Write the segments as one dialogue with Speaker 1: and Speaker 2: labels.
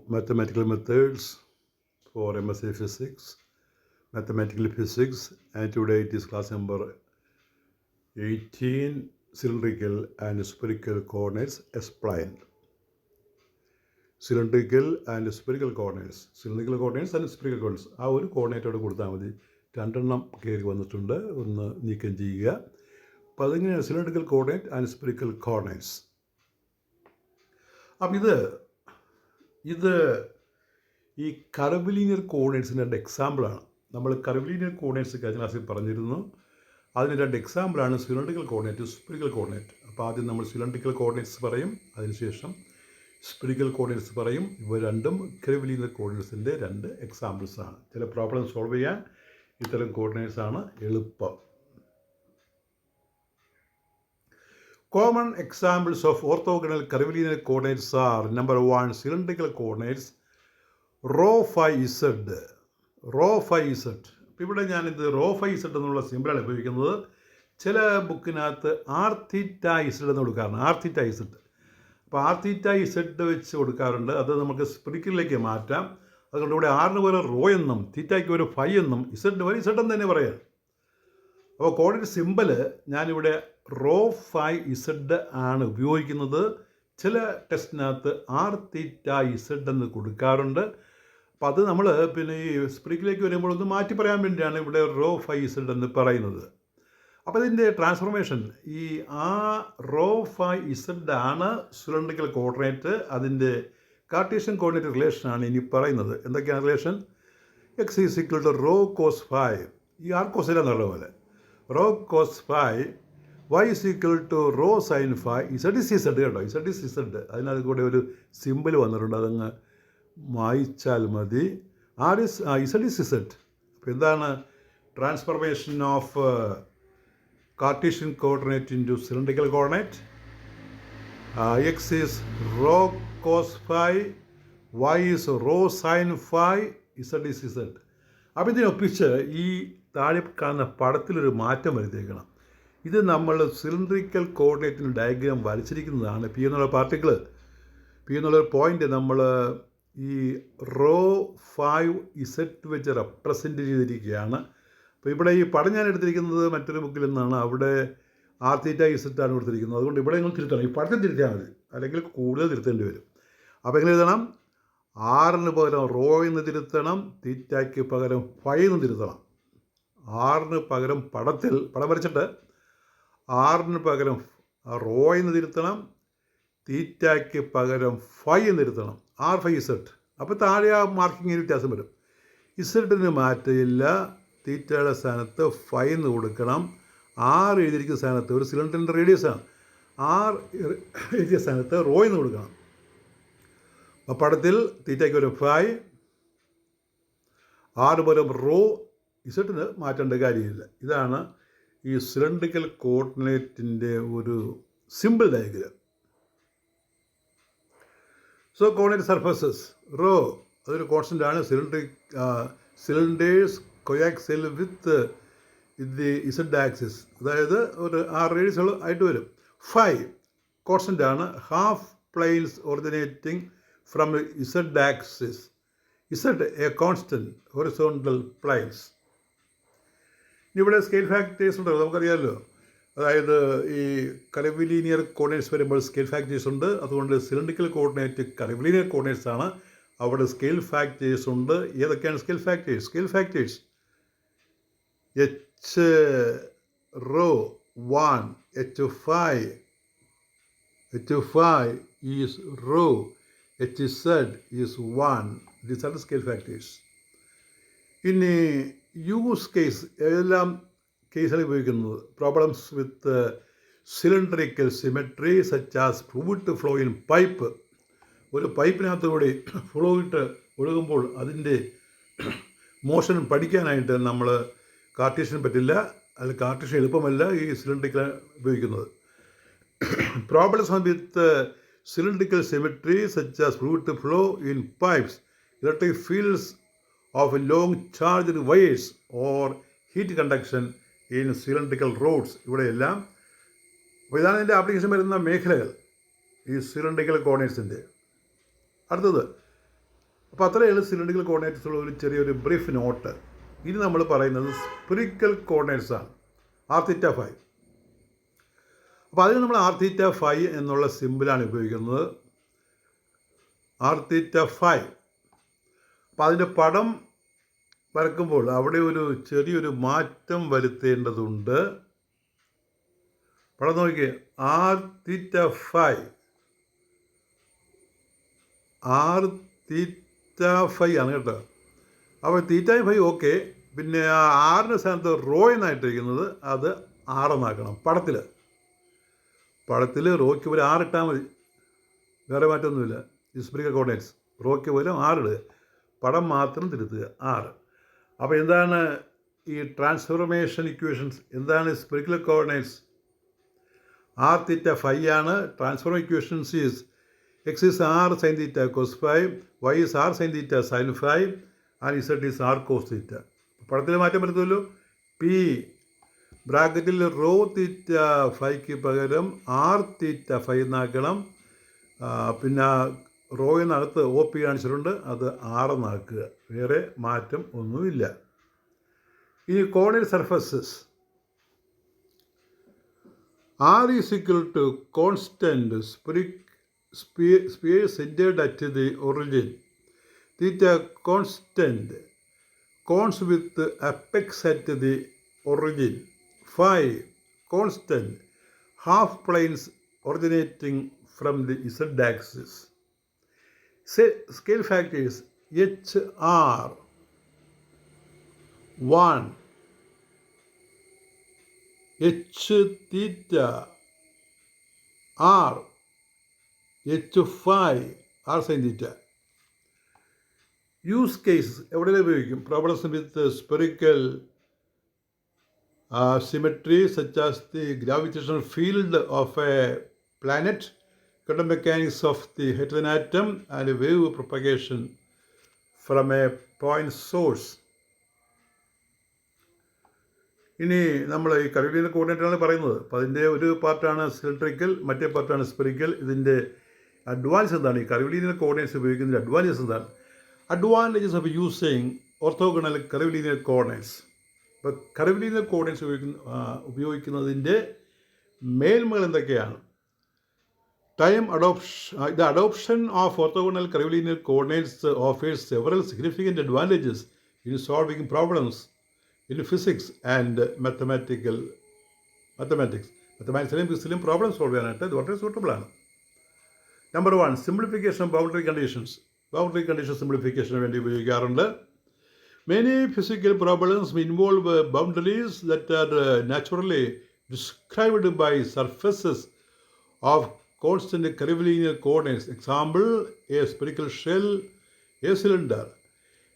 Speaker 1: Mathematical methods for MSc Physics, Mathematical Physics, and today it is class number 18, Cylindrical and Spherical Coordinates Explained. Cylindrical and Spherical Coordinates, Cylindrical Coordinates and Spherical Coordinates, ആ ഒരു കോർഡിനേറ്റോട് കൊടുത്താൽ മതി. രണ്ടെണ്ണം കയറി വന്നിട്ടുണ്ട്, ഒന്ന് നീക്കം ചെയ്യുക. അപ്പോൾ അതിങ്ങനെയാണ് cylindrical coordinate and spherical coordinates. അപ്പം ഇത് ഈ കർവിലീനിയർ കോർഡിനേറ്റ്സിൻ്റെ രണ്ട് എക്സാമ്പിളാണ്. നമ്മൾ കർവിലീനിയർ കോർഡിനേറ്റ്സ് കഴിഞ്ഞ ക്ലാസ്സിൽ പറഞ്ഞിരുന്നു. അതിന് രണ്ട് എക്സാമ്പിളാണ് സിലിണ്ടറിക്കൽ കോർഡിനേറ്റ്, സ്ഫെറിക്കൽ കോർഡിനേറ്റ്. അപ്പോൾ ആദ്യം നമ്മൾ സിലിണ്ടറിക്കൽ കോർഡിനേറ്റ്സ് പറയും, അതിനുശേഷം സ്ഫെറിക്കൽ കോർഡിനേറ്റ്സ് പറയും. ഇവ രണ്ടും കർവിലീനിയർ കോർഡിനേറ്റ്സിൻ്റെ രണ്ട് എക്സാമ്പിൾസാണ്. ചില പ്രോബ്ലം സോൾവ് ചെയ്യാൻ ഇത്തരം കോർഡിനേറ്റ്സ് ആണ് എളുപ്പം. Common examples of orthogonal curvilinear coordinates are: number 1, cylindrical coordinates rho phi z. Rho phi z. ഇവിടെ ഞാനിത് റോ ഫൈ z എന്നുള്ള സിമ്പിളാണ് ഉപയോഗിക്കുന്നത്. ചില ബുക്കിനകത്ത് ആർ തീറ്റ ഇസഡ് എന്ന് കൊടുക്കാറുണ്ട്, ആർ തീറ്റ ഇസഡ്. അപ്പോൾ ആർ തീറ്റ ഇസഡ് വെച്ച് കൊടുക്കാറുണ്ട്. അത് നമുക്ക് സ്ഫെറിക്കലിലേക്ക് മാറ്റാം. അതുകൊണ്ട് ഇവിടെ ആറിന് പോലെ റോ എന്നും തീറ്റയ്ക്ക് ഒരു ഫൈ എന്നും ഇസഡിന് പോലെ ഇസഡ് എന്ന് തന്നെ പറയാം. അപ്പോൾ കോർഡിനേറ്റ് സിമ്പിൾ ഞാനിവിടെ റോ ഫൈ ഇസഡ് ആണ് ഉപയോഗിക്കുന്നത്. ചില ടെസ്റ്റിനകത്ത് ആർ തീറ്റ ഇസഡ് എന്ന് കൊടുക്കാറുണ്ട്. അപ്പോൾ അത് നമ്മൾ പിന്നെ ഈ സ്ഫെറിക്കലിലേക്ക് വരുമ്പോൾ ഒന്ന് മാറ്റി പറയാൻ വേണ്ടിയാണ് ഇവിടെ റോ ഫൈ ഇസഡ് എന്ന് പറയുന്നത്. അപ്പോൾ ഇതിൻ്റെ ട്രാൻസ്ഫോർമേഷൻ ഈ ആ റോ ഫൈ ഇസഡ് ആണ് സിലിണ്ടറിക്കൽ കോർഡിനേറ്റ്. അതിൻ്റെ കാർട്ടീഷ്യൻ കോർഡിനേറ്റ് റിലേഷനാണ് ഇനി പറയുന്നത്. എന്തൊക്കെയാണ് relation? X is equal to rho cos phi, ഈ ആർ കോസില എന്നുള്ള പോലെ rho cos phi, Y is equal to rho sine phi, Z is Z കേട്ടോ, ഇസഡ് ഇസ് ഇസഡ്. അതിനകത്ത് കൂടെ ഒരു സിമ്പിൾ വന്നിട്ടുണ്ട്, അതങ്ങ് മായ്ച്ചാൽ മതി. R is Z is Z. അപ്പോൾ എന്താണ് transformation of Cartesian coordinate into cylindrical coordinate? X is rho cos phi, Y is rho sine phi, Z is Z. അപ്പോൾ ഇതിനൊപ്പിച്ച് ഈ താഴെ കാണുന്ന പടത്തിലൊരു മാറ്റം വരുത്തിയേക്കണം. ഇത് നമ്മൾ സിലിണ്ടറിക്കൽ കോർഡിനേറ്റിന് ഡയഗ്രാം വരച്ചിരിക്കുന്നതാണ്. പി എന്നുള്ള പാർട്ടിക്കിൾ, പി എന്നുള്ള പോയിൻ്റ് നമ്മൾ ഈ റോ 5 ഇസഡ് വെച്ച് റെപ്രസെൻറ്റ് ചെയ്തിരിക്കുകയാണ്. അപ്പോൾ ഇവിടെ ഈ പടം ഞാൻ എടുത്തിരിക്കുന്നത് മറ്റൊരു ബുക്കിൽ നിന്നാണ്. അവിടെ ആർ തീറ്റ ഇസഡാണ് കൊടുത്തിരിക്കുന്നത്. അതുകൊണ്ട് ഇവിടെ നിങ്ങൾ തിരുത്തണം, ഈ പടത്തിൽ തിരുത്തിയാൽ മതി, അല്ലെങ്കിൽ കൂടുതൽ തിരുത്തേണ്ടി വരും. അപ്പോൾ എങ്ങനെ എഴുതണം? ആറിന് പകരം റോ എന്ന് തിരുത്തണം, തീറ്റയ്ക്ക് പകരം ഫൈ എന്ന് തിരുത്തണം. ആറിന് പകരം പടം വരച്ചിട്ട് ആറിന് പകരം റോ എന്ന് തിരുത്തണം, തീറ്റയ്ക്ക് പകരം ഫൈ എന്ന് തിരുത്തണം. R phi Z. അപ്പോൾ താഴെ ആ മാർക്കിങ്ങിന് വ്യത്യാസം വരും. ഇസഡിന് മാറ്റമില്ല, തീറ്റയുടെ സ്ഥാനത്ത് ഫൈ എന്ന് കൊടുക്കണം. ആർ എഴുതിയിരിക്കുന്ന സ്ഥാനത്ത് ഒരു സിലിണ്ടറിൻ്റെ റേഡിയസാണ്, ആർ എഴുതിയ സ്ഥാനത്ത് റോ എന്ന് കൊടുക്കണം. അപ്പോൾ പടത്തിൽ തീറ്റയ്ക്ക് പകരം ഫൈ, ആറ് പകരം റോ, ഇസഡിന് മാറ്റേണ്ട കാര്യമില്ല. ഇതാണ് ഈ സിലിണ്ടറിക്കൽ കോർഡിനേറ്റിൻ്റെ ഒരു simple diagram. So coordinate surfaces rho അതൊരു കോൺസ്റ്റൻ്റ് ആണ്. Cylinders coaxial with the Z axis, അതായത് ഒരു ആ റേഡിയസ് ആയിട്ട് വരും. ഫൈ കോൺസ്റ്റൻ്റ് ആണ്. Half planes originating from Z axis, Z a constant horizontal planes. ഇവിടെ സ്കെയിൽ ഫാക്ടേഴ്സ് ഉണ്ട്, നമുക്കറിയാമല്ലോ. അതായത് ഈ കർവിലീനിയർ കോർഡിനേറ്റ്സ് വരുമ്പോൾ സ്കെയിൽ ഫാക്ടേഴ്സ് ഉണ്ട്. അതുകൊണ്ട് സിലിണ്ടറിക്കൽ കോർഡിനേറ്റ് കർവിലീനിയർ കോർഡിനേറ്റ്സ് ആണ്. അവിടെ സ്കെയിൽ ഫാക്ടേഴ്സ് ഉണ്ട്. ഏതൊക്കെയാണ് scale factors? Scale factors H rho 1, H phi is rho, H Z is 1. These are the scale factors. ഇനി യൂസ് കേസ് എല്ലാം കേസാണ് ഉപയോഗിക്കുന്നത്. Problems with cylindrical symmetry such as fluid flow in pipe. ഒരു പൈപ്പിനകത്തുകൂടി fluid ഒഴുകുമ്പോൾ അതിൻ്റെ motion പഠിക്കാനായിട്ട് നമ്മൾ Cartesian പറ്റില്ല, അതിൽ കാർട്ടീഷ്യൻ എളുപ്പമല്ല ഈ സിലിണ്ടറിക്കൽ ഉപയോഗിക്കുന്നത്. Problems with cylindrical symmetry such as fluid flow in pipes, electric fields of long charged wires or heat conduction in cylindrical rods. ഇവിടെയെല്ലാം അപ്പോൾ ഇതാണ് ഇതിൻ്റെ ആപ്ലിക്കേഷൻ വരുന്ന മേഖലകൾ ഈ സിലിണ്ടറിക്കൽ കോർഡിനേറ്റ്സിൻ്റെ. അടുത്തത് അപ്പോൾ അത്രയുള്ള സിലിണ്ടറിക്കൽ കോർഡിനേറ്റ്സുള്ള ഒരു ചെറിയൊരു ബ്രീഫ് നോട്ട്. ഇനി നമ്മൾ പറയുന്നത് സ്പെറിക്കൽ കോർഡിനേറ്റ്സ് ആണ്, ആർ തീറ്റ ഫൈ. അപ്പോൾ അതിന് നമ്മൾ ആർ തീറ്റ ഫൈ എന്നുള്ള സിമ്പിളാണ് ഉപയോഗിക്കുന്നത്, ആർ തീറ്റ ഫൈ. അപ്പോൾ അതിൻ്റെ പടം വരക്കുമ്പോൾ അവിടെ ഒരു ചെറിയൊരു മാറ്റം വരുത്തേണ്ടതുണ്ട്. പടം നോക്കിയേ, R theta phi, R theta phi ആണ് കേട്ടോ. അപ്പോൾ തീറ്റ ഫൈ ഓക്കെ. പിന്നെ ആറിൻ്റെ സ്ഥാനത്ത് റോ എന്നായിട്ടിരിക്കുന്നത് അത് ആറെന്നാക്കണം പടത്തിൽ റോയ്ക്ക് പോലെ ആറിട്ടാൽ മതി, വേറെ മാറ്റമൊന്നുമില്ല. ഈ സ്പെറിക്കൽ കോർഡിനേറ്റ്സ് റോയ്ക്ക് പോലെ ആറിടുക, പടം മാത്രം തിരുത്തുക, 6. അപ്പോൾ എന്താണ് ഈ ട്രാൻസ്ഫോർമേഷൻ ഇക്വേഷൻസ്, എന്താണ് spherical coordinates? R theta phi ആണ്. Transform equations is X is R sine theta cos phi, Y is R sine theta sine phi, and Z is R cos theta. പടത്തിൽ മാറ്റം വരുത്തുമല്ലോ. പി ബ്രാക്കറ്റിൽ raw തീറ്റ ഫൈക്ക് പകരം R theta phi എന്നാക്കണം. പിന്നെ റോയിനകത്ത് O P കാണിച്ചിട്ടുണ്ട്, അത് 6 എന്നാക്കുക, വേറെ മാറ്റം ഒന്നുമില്ല. ഇനി coordinate surfaces, R is equal to constant sphere centered at the origin, theta constant cones with apex at the origin, phi constant half planes originating from the Z axis. Scale factors HR 1, H theta R, H phi R sin theta. Use cases എവിടെയെല്ലാം ഉപയോഗിക്കും? Problems with spherical symmetry such as the gravitational field of a planet, quantum mechanics of the hydrogen atom, and wave propagation from a point source. ഇനി നമ്മൾ ഈ കർവിലിയൻ കോർഡിനേറ്റാണ് പറയുന്നത്. അപ്പോൾ അതിൻ്റെ ഒരു പാർട്ടാണ് സിലിണ്ടറിക്കൽ, മറ്റേ പാർട്ടാണ് സ്പെറിക്കൽ. ഇതിൻ്റെ അഡ്വാൻസ് എന്താണ്? ഈ കർവിലിയൻ കോർഡിനേറ്റ്സ് ഉപയോഗിക്കുന്നതിൻ്റെ അഡ്വാൻറ്റേജസ് എന്താണ്? Advantages of using orthogonal curvilinear coordinates. ഇപ്പോൾ കർവിലിയൻ കോർഡിനേറ്റ്സ് ഉപയോഗിക്കുന്നതിൻ്റെ മേന്മകൾ എന്തൊക്കെയാണ്? The adoption of orthogonal curvilinear coordinates offers several significant advantages in solving problems in physics and mathematics. Mathematics problems solve ചെയ്യാനായിട്ട് ഇത് വളരെ suitable ആണ്. Number 1, simplification of boundary conditions. Boundary condition simplification വേണ്ടി ഉപയോഗിക്കാറുണ്ട്. Many physical problems involve boundaries that are naturally described by surfaces of constant curvilinear coordinates. Example, a spherical shell, a cylinder.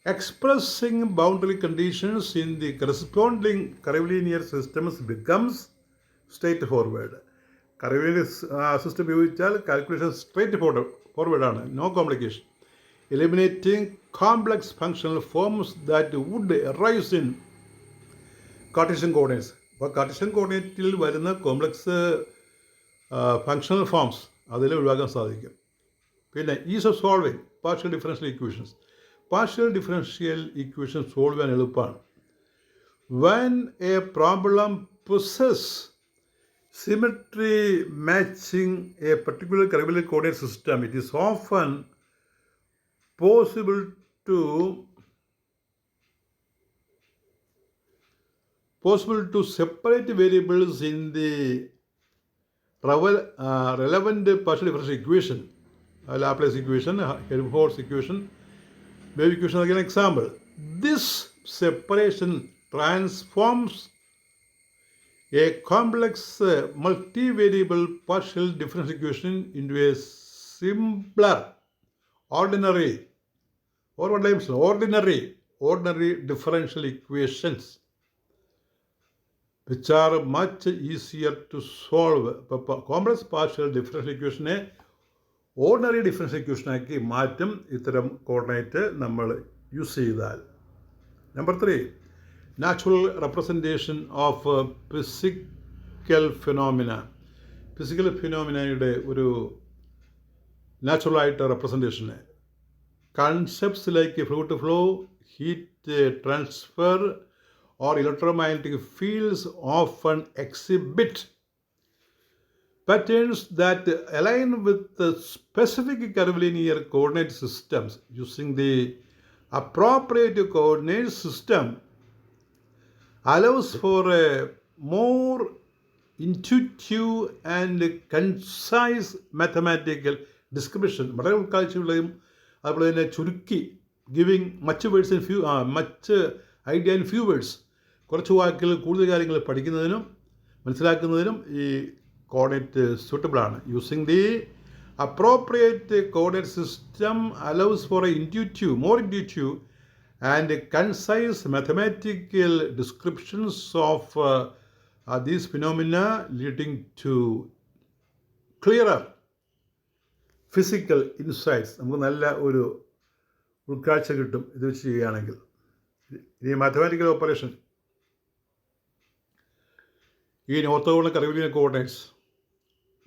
Speaker 1: Expressing boundary conditions in the corresponding curvilinear systems becomes straightforward. Curvilinear system ഉപയോഗിച്ചാൽ calculation straightforward ആണ്, no complication. Eliminating complex functional forms that would arise in Cartesian coordinates. അപ്പോൾ Cartesian കോർഡിനേറ്റിൽ വരുന്ന complex functional forms അതിൽ ഒഴിവാക്കാൻ സാധിക്കും. പിന്നെ ease of solving partial differential equations. Partial differential equation solve ചെയ്യാൻ എളുപ്പമാണ്. When a problem possess symmetry matching a particular curvilinear coordinate system, it is often possible to separate variables in the relevant partial differential equation, Laplace equation, Helmholtz equation, wave equation. Again, example, this separation transforms a complex multivariable partial differential equation into a simpler ordinary differential equations which are much easier to solve. Complex partial differential equation ordinary differential ഇക്വേഷനാക്കി മാറ്റും ഇത്തരം coordinate നമ്മൾ use ചെയ്താൽ. Number 3, natural representation of physical phenomena. Physical ഫിനോമിനയുടെ ഒരു നാച്ചുറലായിട്ട് റെപ്രസെൻറ്റേഷന് concepts like fluid flow, heat transfer, or electromagnetic fields often exhibit patterns that align with the specific curvilinear coordinate systems. Using the appropriate coordinate system allows for a more intuitive and concise mathematical description. വളരെ ഉൾക്കാഴ്ചയുള്ളതും അതുപോലെ തന്നെ ചുരുക്കി giving much words in much idea in few words, കുറച്ച് വാക്കുകൾ കൂടുതൽ കാര്യങ്ങൾ പഠിക്കുന്നതിനും മനസ്സിലാക്കുന്നതിനും ഈ കോർഡിനേറ്റ് സ്യൂട്ടബിളാണ്. Using the appropriate coordinate system allows for a more intuitive and concise mathematical descriptions of these phenomena, leading to clearer physical insights. നമുക്ക് നല്ല ഒരു ഉൾക്കാഴ്ച കിട്ടും ഇത് വെച്ച് ചെയ്യുകയാണെങ്കിൽ. ഇനി മാത്തമാറ്റിക്കൽ ഓപ്പറേഷൻ ഈ orthogonal curvilinear coordinates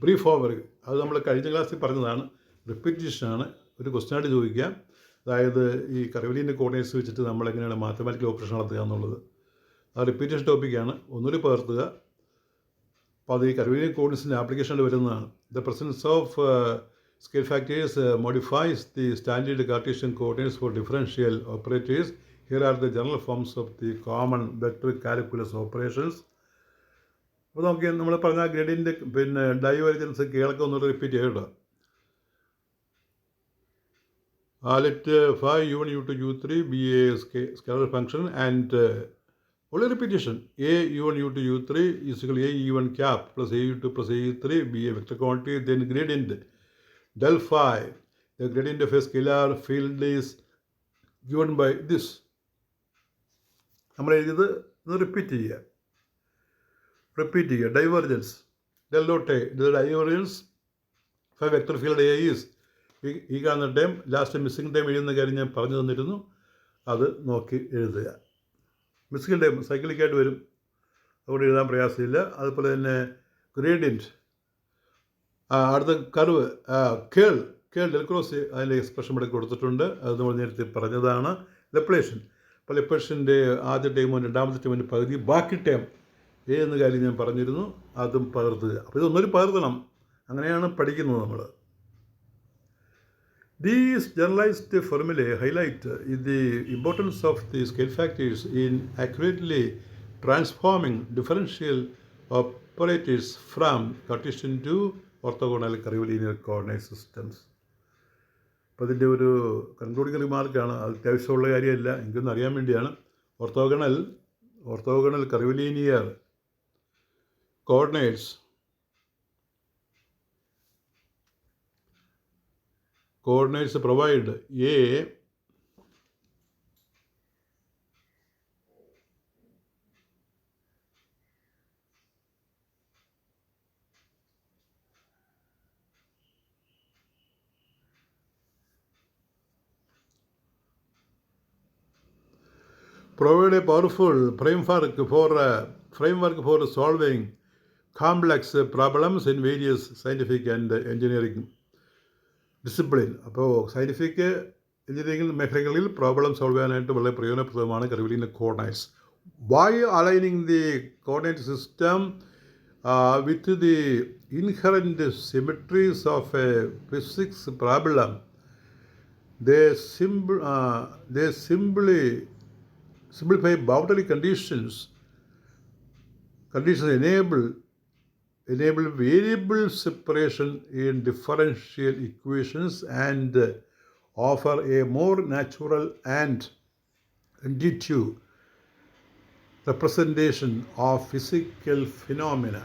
Speaker 1: brief over, അത് നമ്മൾ കഴിഞ്ഞ ക്ലാസ്സിൽ പറഞ്ഞതാണ്, റിപ്പീറ്റേഷനാണ്. ഒരു ക്വസ്റ്റ്യൻ ആയിട്ട് ചോദിക്കാം. അതായത് ഈ കർവിലിനിയർ കോർഡിനേറ്റ്സ് വെച്ചിട്ട് നമ്മൾ എങ്ങനെയാണ് മാത്തമാറ്റിക്കൽ ഓപ്പറേഷൻ നടത്തുക എന്നുള്ളത്. ആ റിപ്പീറ്റേഷൻ ടോപ്പിക്കാണ്, ഒന്നുകൂടി പകർത്തുക. അപ്പോൾ അത് ഈ കർവിലിനിയർ കോർഡിനേറ്റ്സിൻ്റെ ആപ്ലിക്കേഷനിൽ വരുന്നതാണ്. The presence of scale factors modifies the standard Cartesian coordinates for differential operators. Here are the general forms of the common vector calculus operations. അപ്പോൾ നമുക്ക് നമ്മൾ പറഞ്ഞ ഗ്രേഡിയൻ്റ് പിന്നെ ഡൈവേർജൻസ് കേളൊക്കെ ഒന്നുകൂടെ റിപ്പീറ്റ് ചെയ്യട്ടോ. Let phi u1 u2 u3 be a scalar function and only repetition a u1 u2 u3 is equal to a e1 cap plus a u2 plus a e3 be a vector quantity. Then gradient del phi, the gradient of a scalar field is given by this. നമ്മൾ എഴുതിയത് ഒന്ന് repeat ചെയ്യുക. Divergence del dot a, the divergence for vector field A is ഈ കാണുന്ന time last missing time എഴുതുന്ന കാര്യം ഞാൻ പറഞ്ഞു തന്നിരുന്നു, അത് നോക്കി എഴുതുക. മിസ്സിംഗ് ടൈം സൈക്ലിക്കായിട്ട് വരും, അതുകൊണ്ട് എഴുതാൻ പ്രയാസമില്ല. അതുപോലെ തന്നെ ഗ്രേഡിയൻറ്റ്, അടുത്ത കർവ് കേൾ ഡെൽക്രോസ്, അതിൻ്റെ എക്സ്പ്രഷൻ ഇവിടെ കൊടുത്തിട്ടുണ്ട്, അത് നമ്മൾ നേരത്തെ പറഞ്ഞതാണ്. ലെപ്ലേഷൻ, അപ്പോൾ ലെപ്ലേഷൻ്റെ ആദ്യ ടൈമും രണ്ടാമത്തെ ടൈമിൻ്റെ പകുതി, ബാക്കി ടൈം എന്ന കാര്യം ഞാൻ പറഞ്ഞിരുന്നു, അതും പകർത്തുക. അപ്പോൾ ഇതൊന്നൊരു പകർത്തണം, അങ്ങനെയാണ് പഠിക്കുന്നത് നമ്മൾ. These generalized formulae highlight the importance of the scale factors in accurately transforming differential operators from Cartesian to orthogonal curvilinear coordinate systems. അപ്പോൾ അതിൻ്റെ ഒരു കൺക്ലൂഡിങ് റിമാർക്കാണ്, അത് അത്യാവശ്യമുള്ള കാര്യമല്ല, എനിക്കൊന്നും അറിയാൻ വേണ്ടിയാണ്. Orthogonal curvilinear coordinates provide a powerful framework for solving complex problems in various scientific and engineering discipline. അപ്പോൾ സയൻറ്റിഫിക് എഞ്ചിനീയറിംഗ് മേഖലകളിൽ പ്രോബ്ലം സോൾവ് ചെയ്യാനായിട്ട് വളരെ പ്രയോജനപ്രദമാണ് curvilinear coordinates. By aligning the coordinate system with the inherent symmetries of a physics problem, they simplify boundary conditions enable variable separation in differential equations and offer a more natural and intuitive representation of physical phenomena.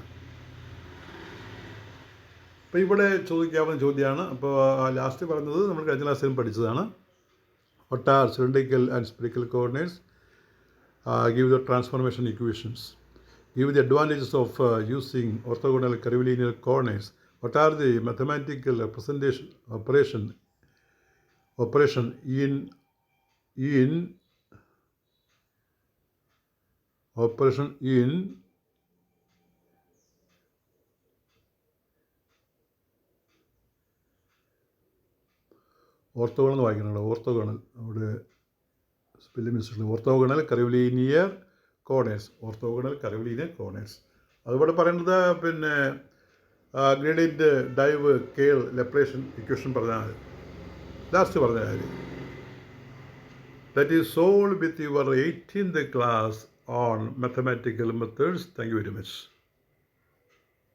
Speaker 1: അപ്പോൾ ഇവിടെ ചോദിക്കാവുന്ന ചോദ്യമാണ്. അപ്പോൾ last പറഞ്ഞത് നമ്മൾ കഴിഞ്ഞ ക്ലാസ്സിലും പഠിച്ചതാണ്. What are cylindrical and spherical coordinates? Give the transformation equations. Give the advantages of using orthogonal curvilinear coordinates. What are the mathematical representation operation in orthogonal എന്ന് വായിക്കുന്നുണ്ട്. ഓർത്തോഗണൽ അവിടെ spelling mistake. Orthogonal curvilinear coordinates. Orthogonal curvilinear coordinates. അതുപോലെ പറയുന്നത് പിന്നെ gradient, div, curl, Laplacian equation പറഞ്ഞാൽ മതി. Last പറഞ്ഞ കാര്യം that is solved with your 18th class on mathematical methods. Thank you very much.